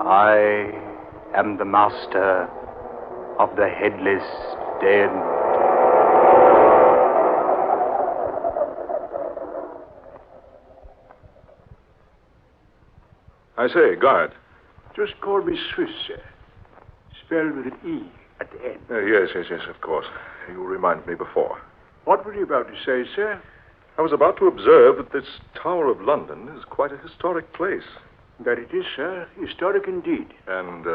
I am the master of the Headless Den. I say, guard. Just call me Swiss, sir. Spelled with an E at the end. Yes, of course. You reminded me before. What were you about to say, sir? I was about to observe that this Tower of London is quite a historic place. That it is, sir. Historic indeed. And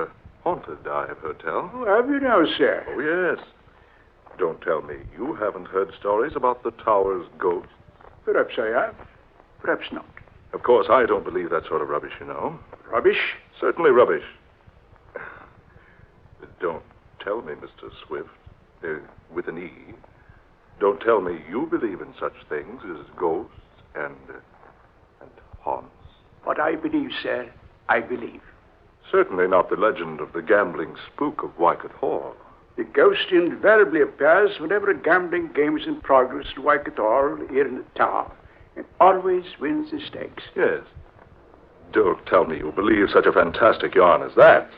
haunted, I have heard tell. Oh, have you now, sir? Oh, yes. Don't tell me you haven't heard stories about the Tower's ghosts. Perhaps I have. Perhaps not. Of course, I don't believe that sort of rubbish, you know. Rubbish? Certainly rubbish. Don't tell me, Mr. Swift, with an E, don't tell me you believe in such things as ghosts and haunts. What I believe, sir, I believe. Certainly not the legend of the gambling spook of Wycott Hall. The ghost invariably appears whenever a gambling game is in progress at Wycott Hall here in the tower, and always wins the stakes. Yes. Don't tell me you believe such a fantastic yarn as that.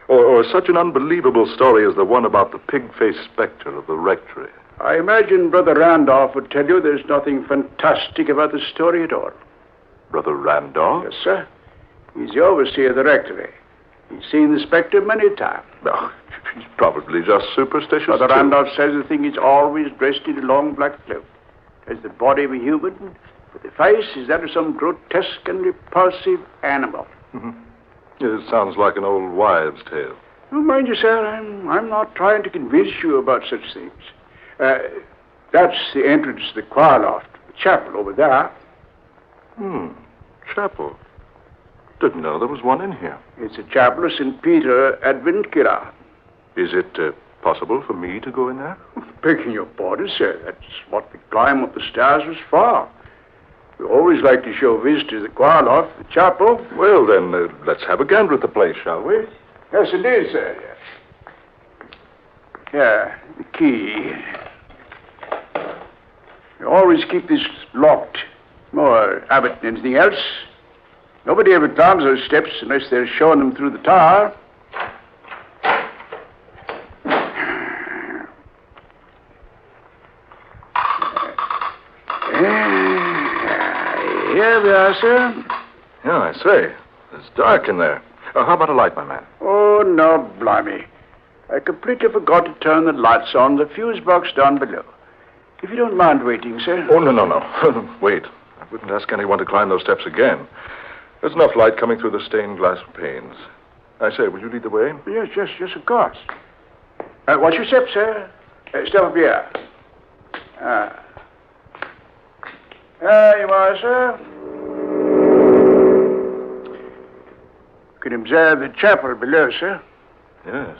Or such an unbelievable story as the one about the pig-faced specter of the rectory. I imagine Brother Randolph would tell you there's nothing fantastic about the story at all. Brother Randolph? Yes, sir. He's the overseer of the rectory. He's seen the specter many times. Oh, he's probably just superstitious. Brother too. Randolph says the thing is always dressed in a long black cloak. Has the body of a human, but the face is that of some grotesque and repulsive animal. Mm-hmm. It sounds like an old wives' tale. Oh, mind you, sir, I'm not trying to convince you about such things. That's the entrance to the choir loft, the chapel over there. Chapel. Didn't know there was one in here. It's a chapel of St. Peter ad Vincula. Is it possible for me to go in there? Begging your pardon, sir, that's what the climb up the stairs was for. We always like to show visitors the choir loft, the chapel. Well, then, let's have a gander at the place, shall we? Yes, indeed, sir, yes. Yeah, the key. We always keep this locked. More habit than anything else. Nobody ever climbs those steps unless they're showing them through the tower. Here we are, sir. Yeah, I say. It's dark in there. How about a light, my man? Oh, no, blimey. I completely forgot to turn the lights on the fuse box down below. If you don't mind waiting, sir. Oh, no. Wait. I wouldn't ask anyone to climb those steps again. There's enough light coming through the stained glass panes. I say, will you lead the way? Yes, of course. Watch your step, sir. Step up here. There you are, sir. You can observe the chapel below, sir. Yes.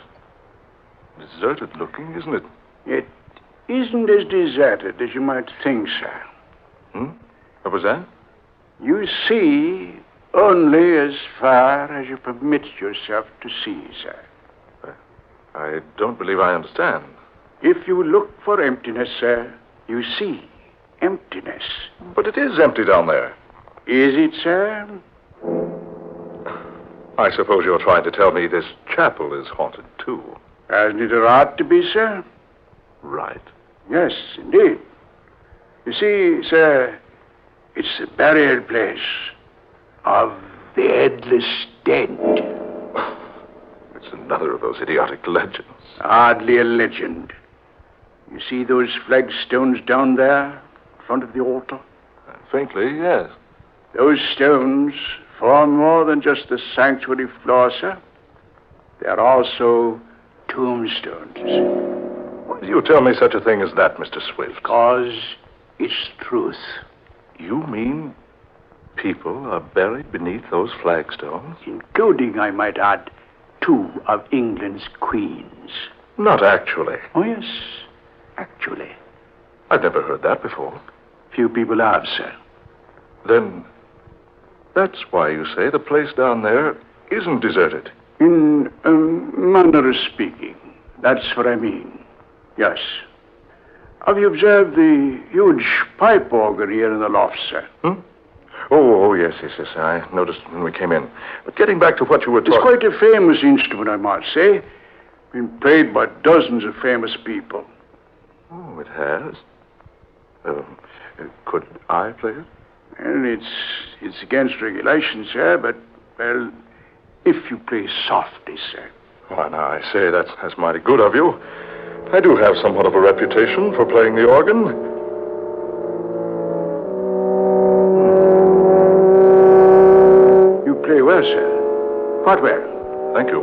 Deserted looking, isn't it? It isn't as deserted as you might think, sir. What was that? You see only as far as you permit yourself to see, sir. I don't believe I understand. If you look for emptiness, sir, you see emptiness. But it is empty down there. Is it, sir? I suppose you're trying to tell me this chapel is haunted, too. Hasn't it a right to be, sir? Right. Yes, indeed. You see, sir, it's the burial place of the Headless Den. It's another of those idiotic legends. Hardly a legend. You see those flagstones down there in front of the altar? Faintly, yes. Those stones form more than just the sanctuary floor, sir. They're also tombstones. Why do you tell me such a thing as that, Mr. Swift? Because it's truth. You mean people are buried beneath those flagstones? Including, I might add, 2 of England's queens. Not actually. Oh, yes, actually. I've never heard that before. Few people have, sir. Then that's why you say the place down there isn't deserted. In a manner of speaking, that's what I mean. Yes. Have you observed the huge pipe organ here in the loft, sir? Oh, yes. I noticed when we came in. But getting back to what you were It's talking... quite a famous instrument, I might say. Been played by dozens of famous people. Oh, it has? Could I play it? Well, it's against regulations, sir, but, well, if you play softly, sir. Why, now, I say, that's mighty good of you. I do have somewhat of a reputation for playing the organ. You play well, sir. Quite well. Thank you.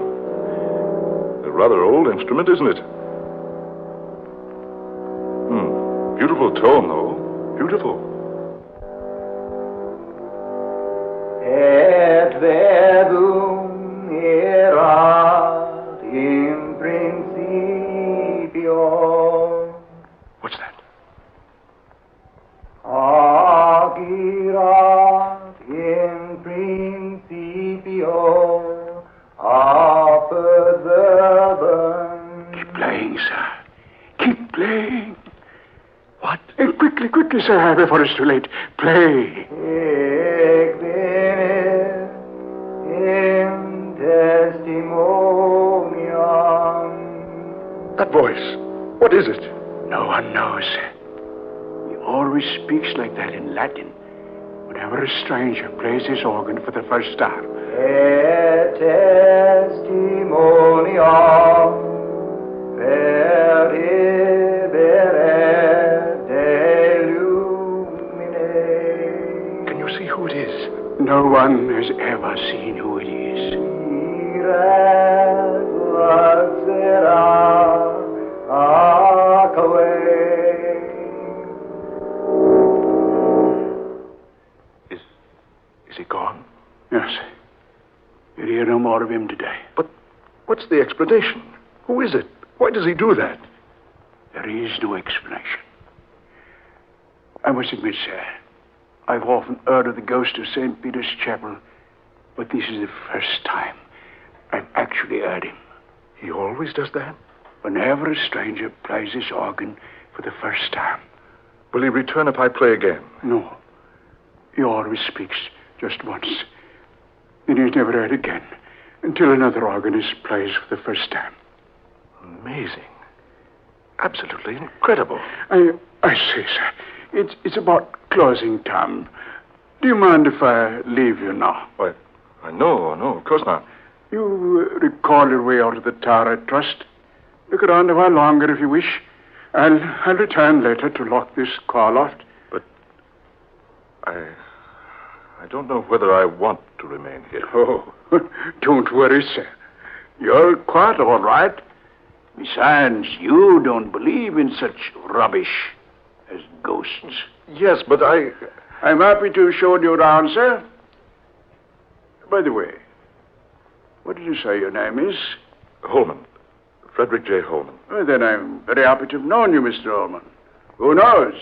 A rather old instrument, isn't it? Beautiful tone, though. Beautiful. Et verbum erat in principio. What's that? Hac erat in principio apud verbum. Keep playing, sir. Keep playing. What? Quickly, sir, before it's too late. Play. Hic venis in testimonium. That voice. What is it? No one knows. He always speaks like that in Latin whenever a stranger plays his organ for the first time. Et testimonium veribere delumine. Can you see who it is? No one has ever seen who it is. Ire laxera acque. Is he gone? Yes. You'll hear no more of him today. But what's the explanation? Who is it? Why does he do that? There is no explanation. I must admit, sir, I've often heard of the ghost of St. Peter's Chapel, but this is the first time I've actually heard him. He always does that? Whenever a stranger plays his organ for the first time. Will he return if I play again? No. He always speaks just once. Then he's never heard again until another organist plays for the first time. Amazing. Absolutely incredible. I say, sir, it's about closing time. Do you mind if I leave you now? Why, no, of course not. You recall your way out of the tower, I trust. Look around a while longer if you wish. I'll return later to lock this car loft. But I don't know whether I want to remain here. Oh, don't worry, sir. You're quite all right. Besides, you don't believe in such rubbish as ghosts. Yes, but I'm happy to show you around, sir. By the way, what did you say your name is? Holman. Frederick J. Holman. Well, then I'm very happy to have known you, Mr. Holman. Who knows?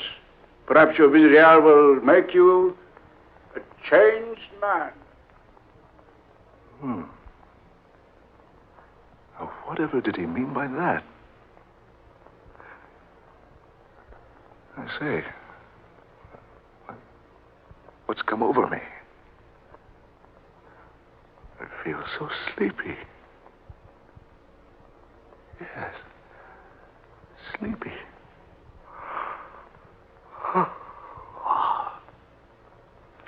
Perhaps your visit here will make you a changed man. Now, whatever did he mean by that? I say, what's come over me? I feel so sleepy. Yes, sleepy.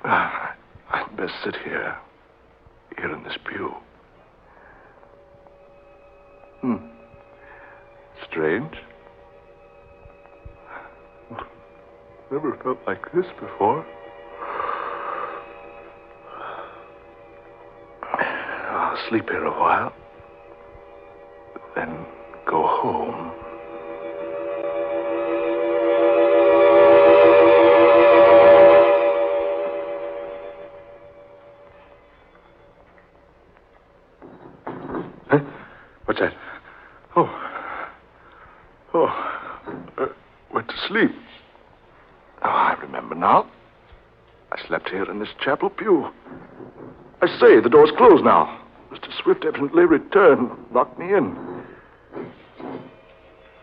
I'd best sit here in this pew. Strange. Never felt like this before. I'll sleep here a while, then go home. Huh? What's that? Went to sleep. Oh, I remember now. I slept here in this chapel pew. I say, the door's closed now. Mr. Swift evidently returned, locked me in.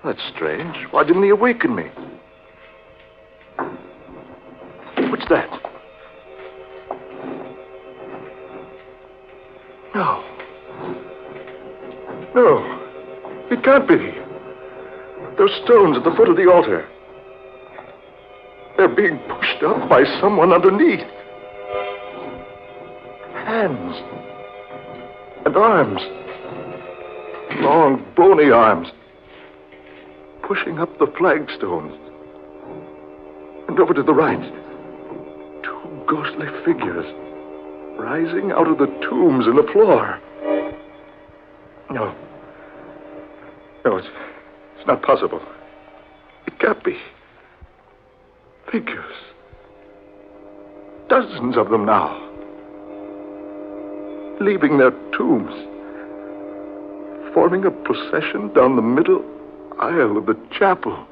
That's strange. Why didn't he awaken me? What's that? No. No. It can't be. Those stones at the foot of the altar. They're being pushed up by someone underneath. Hands. And arms. Long, bony arms. Pushing up the flagstones. And over to the right. Two ghostly figures. Rising out of the tombs in the floor. No. No, it's not possible. It can't be. Figures. Dozens of them now. Leaving their tombs. Forming a procession down the middle aisle of the chapel.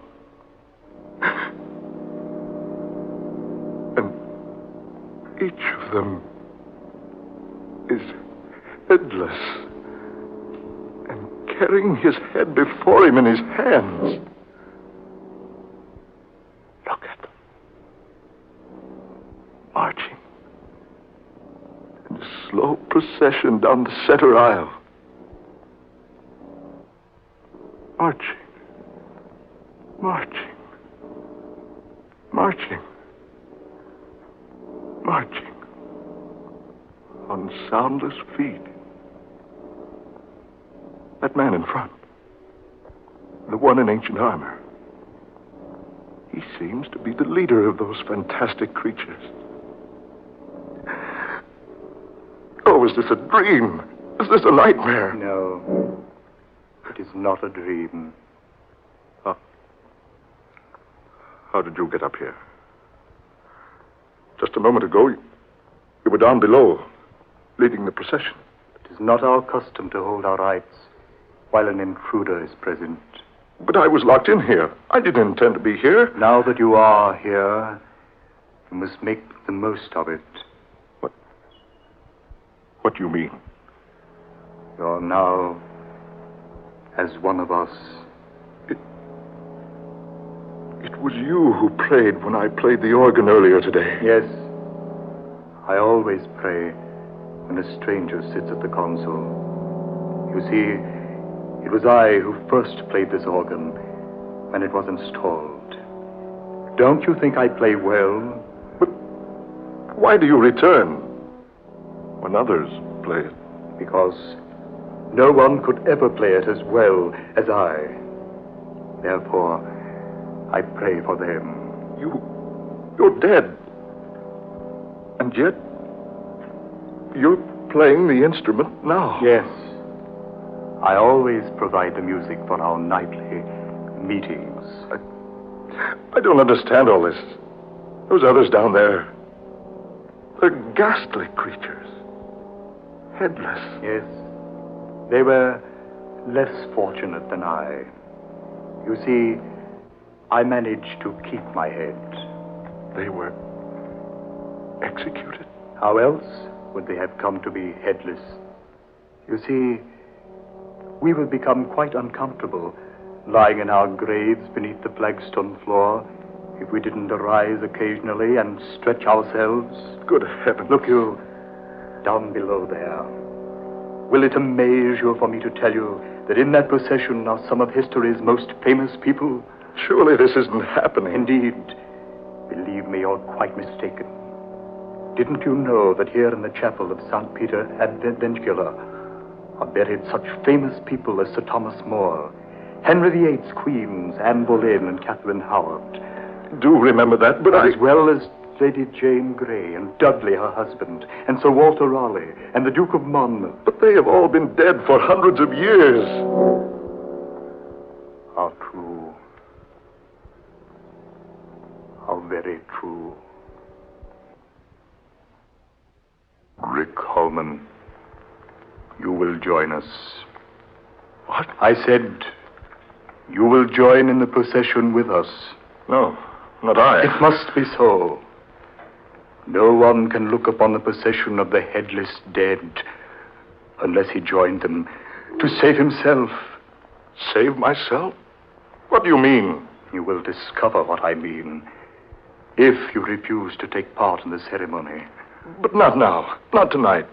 And each of them is headless and carrying his head before him in his hands. Look at them. Marching in a slow procession down the center aisle. Marching. Marching. Marching. Marching. On soundless feet. That man in front. The one in ancient armor. He seems to be the leader of those fantastic creatures. Oh, is this a dream? Is this a nightmare? No. It is not a dream. How did you get up here? Just a moment ago, you were down below, leading the procession. It is not our custom to hold our rights while an intruder is present. But I was locked in here. I didn't intend to be here. Now that you are here, you must make the most of it. What do you mean? You're now as one of us. It was you who prayed when I played the organ earlier today. Yes. I always pray when a stranger sits at the console. You see, it was I who first played this organ when it was installed. Don't you think I play well? But why do you return when others play it? Because no one could ever play it as well as I. Therefore, I pray for them. You're dead. And yet, you're playing the instrument now. Yes. I always provide the music for our nightly meetings. I don't understand all this. Those others down there, they're ghastly creatures. Headless. Yes. They were less fortunate than I. You see, I managed to keep my head. They were executed? How else would they have come to be headless? You see, we would become quite uncomfortable lying in our graves beneath the flagstone floor if we didn't arise occasionally and stretch ourselves. Good heavens. Look, you, down below there. Will it amaze you for me to tell you that in that procession are some of history's most famous people? Surely this isn't happening. Indeed. Believe me, you're quite mistaken. Didn't you know that here in the chapel of St. Peter ad Vincula are buried such famous people as Sir Thomas More, Henry VIII's queens, Anne Boleyn and Catherine Howard? Do remember that, but as well as Lady Jane Grey and Dudley, her husband, and Sir Walter Raleigh and the Duke of Monmouth. But they have all been dead for hundreds of years. How true. How very true. Rick Holman, you will join us. What? I said, you will join in the procession with us. No, not I. It must be so. No one can look upon the procession of the headless dead unless he joined them to save himself. Save myself? What do you mean? You will discover what I mean if you refuse to take part in the ceremony. But not now. Not tonight.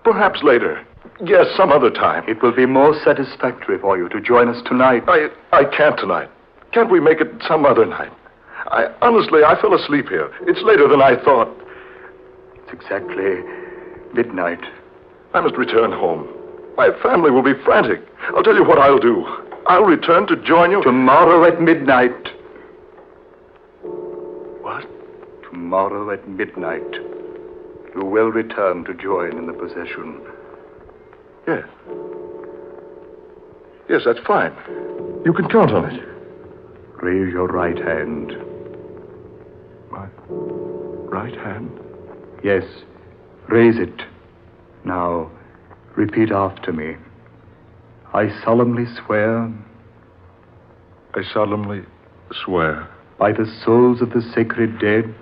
Perhaps later. Yes, some other time. It will be more satisfactory for you to join us tonight. I can't tonight. Can't we make it some other night? Honestly, I fell asleep here. It's later than I thought. It's exactly midnight. I must return home. My family will be frantic. I'll tell you what I'll do. I'll return to join you. Tomorrow at midnight. What? Tomorrow at midnight. You will return to join in the procession. Yes. Yes, that's fine. You can count on it. Raise your right hand. My right hand? Yes, raise it. Now, repeat after me. I solemnly swear. I solemnly swear. By the souls of the sacred dead.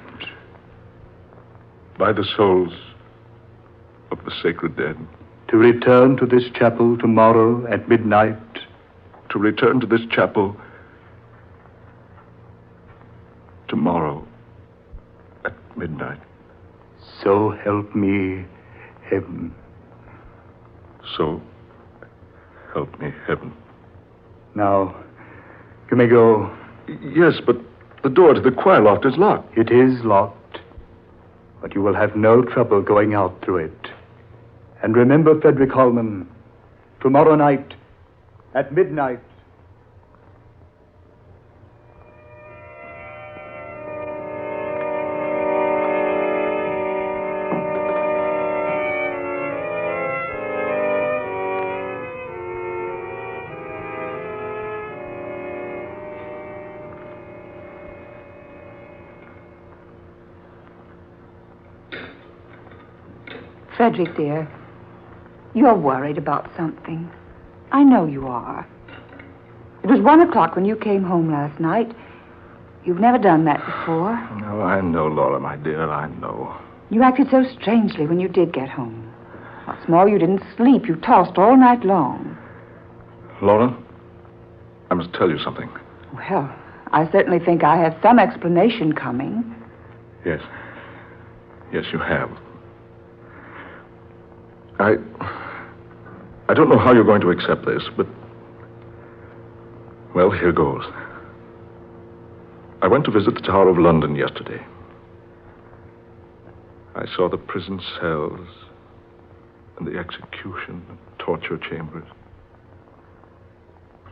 By the souls of the sacred dead. To return to this chapel tomorrow at midnight. To return to this chapel tomorrow at midnight. So help me, heaven. So help me, heaven. Now, you may go. Yes, but the door to the choir loft is locked. It is locked, but you will have no trouble going out through it. And remember, Frederick Holman, tomorrow night at midnight. Frederick, dear, you're worried about something. I know you are. It was 1 o'clock when you came home last night. You've never done that before. No, I know, Laura, my dear, I know. You acted so strangely when you did get home. What's more, you didn't sleep. You tossed all night long. Laura, I must tell you something. Well, I certainly think I have some explanation coming. Yes. Yes, you have. I don't know how you're going to accept this, but... Well, here goes. I went to visit the Tower of London yesterday. I saw the prison cells and the execution and torture chambers.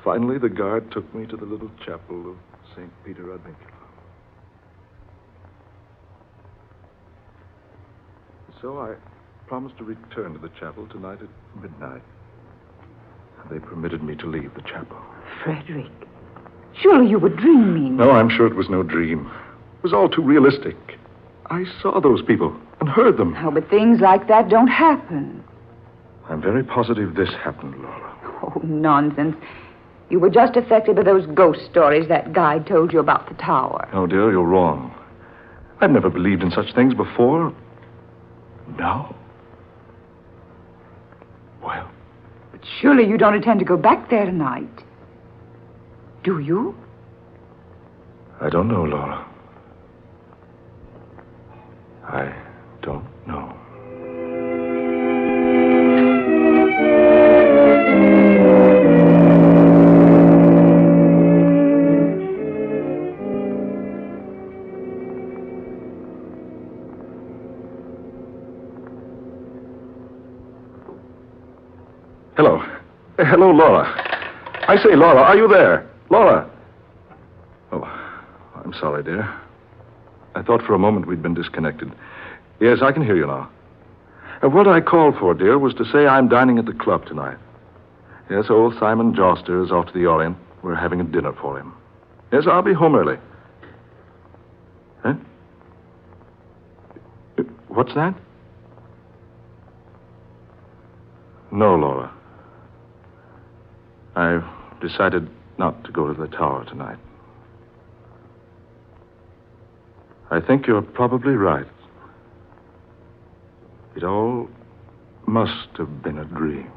Finally, the guard took me to the little chapel of St. Peter Advincula. So I promised to return to the chapel tonight at midnight. They permitted me to leave the chapel. Frederick, surely you were dreaming. No, I'm sure it was no dream. It was all too realistic. I saw those people and heard them. Oh, but things like that don't happen. I'm very positive this happened, Laura. Oh, nonsense. You were just affected by those ghost stories that guide told you about the tower. Oh, dear, you're wrong. I've never believed in such things before. Now? Well, But surely you don't intend to go back there tonight. Do you? I don't know, Laura. I don't know. Hello. Hello, Laura. I say, Laura, are you there? Laura. Oh, I'm sorry, dear. I thought for a moment we'd been disconnected. Yes, I can hear you now. What I called for, dear, was to say I'm dining at the club tonight. Yes, old Simon Joster is off to the Orient. We're having a dinner for him. Yes, I'll be home early. Huh? What's that? No, Laura. I've decided not to go to the tower tonight. I think you're probably right. It all must have been a dream.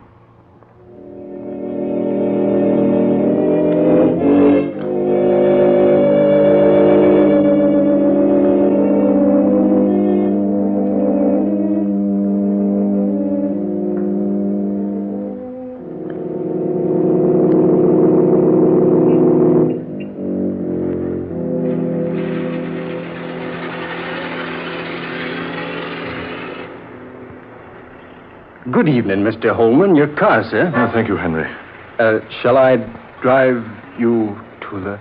Good evening, Mr. Holman. Your car, sir. Oh, thank you, Henry. Shall I drive you to the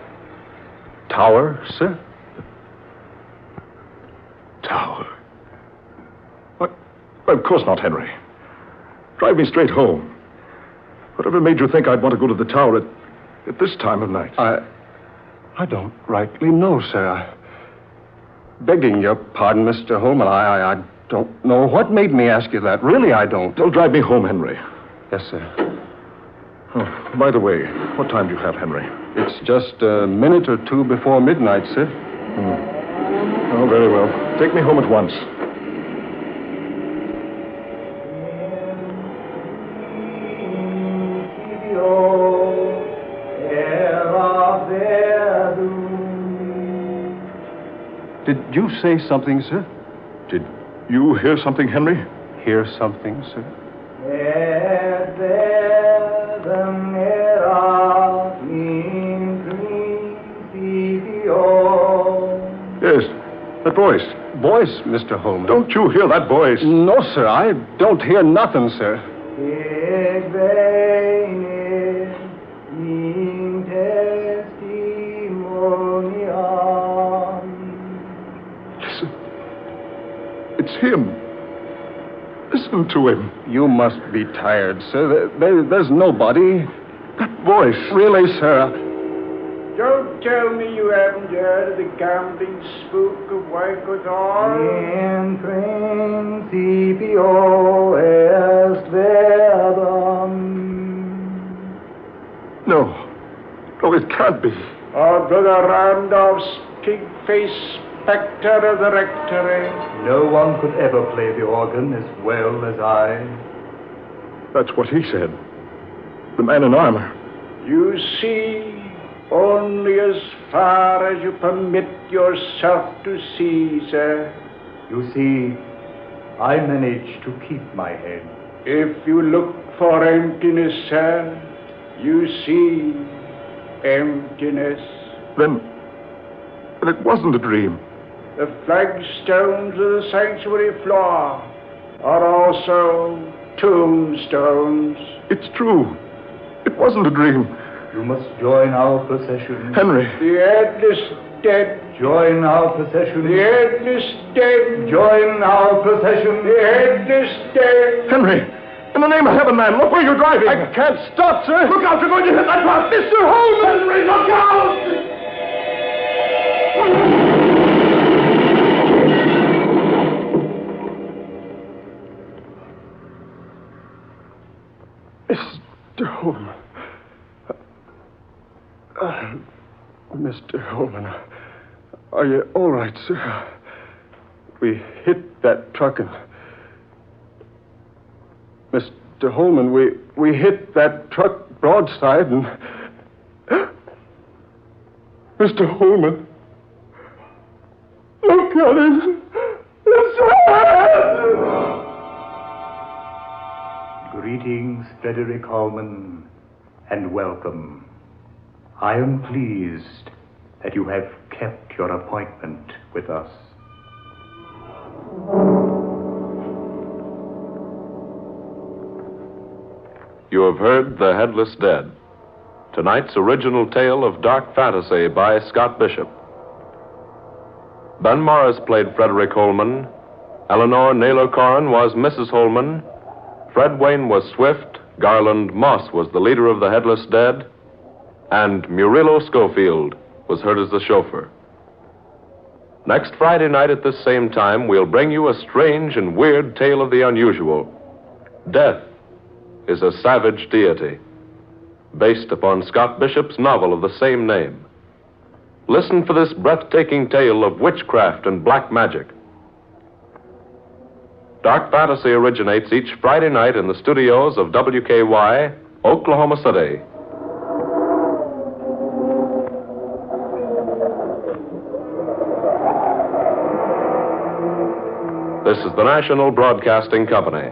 tower, sir? Tower? What? Of course not, Henry. Drive me straight home. Whatever made you think I'd want to go to the tower at this time of night? I don't rightly know, sir. Begging your pardon, Mr. Holman, I don't know what made me ask you that. Really, I don't. Don't drive me home, Henry. Yes, sir. Oh, by the way, what time do you have, Henry? It's just a minute or two before midnight, sir. Oh, very well. Take me home at once. Did you say something, sir? Did you hear something, Henry? Hear something, sir? Yes, that voice. Voice, Mr. Holman. Don't you hear that voice? No, sir. I don't hear nothing, sir. Listen. It's him. Listen to him. You must be tired, sir. There's nobody. That voice. Really, sir. Don't tell me you haven't heard of the gambling spook of Waikator. In principio est verbum. No. No, it can't be. Or Brother Randolph's pig-faced spectre of the rectory. No one could ever play the organ as well as I. That's what he said. The man in armor. You see, only as far as you permit yourself to see, sir. You see, I managed to keep my head. If you look for emptiness, sir, you see emptiness. Then it wasn't a dream. The flagstones of the sanctuary floor are also tombstones. It's true. It wasn't a dream. You must join our procession. Henry. The headless dead. Join our procession. The headless dead. Join our procession. The headless dead. Henry, in the name of heaven, man, look where you're driving. I can't stop, sir. Look out, you're going to hit that rock. Mr. Holman! Henry, look out! Mr. Holman. Mr. Holman, are you all right, sir? We hit that truck and... Mr. Holman, we hit that truck broadside and... Mr. Holman, look at him. His head! Greetings, Frederick Holman, and welcome. I am pleased that you have kept your appointment with us. You have heard The Headless Dead, tonight's original tale of dark fantasy by Scott Bishop. Ben Morris played Frederick Holman, Eleanor Naylor Corrin was Mrs. Holman, Fred Wayne was Swift, Garland Moss was the leader of The Headless Dead, and Murillo Schofield was heard as the chauffeur. Next Friday night at this same time, we'll bring you a strange and weird tale of the unusual. Death is a savage deity, based upon Scott Bishop's novel of the same name. Listen for this breathtaking tale of witchcraft and black magic. Dark Fantasy originates each Friday night in the studios of WKY, Oklahoma City. This is the National Broadcasting Company.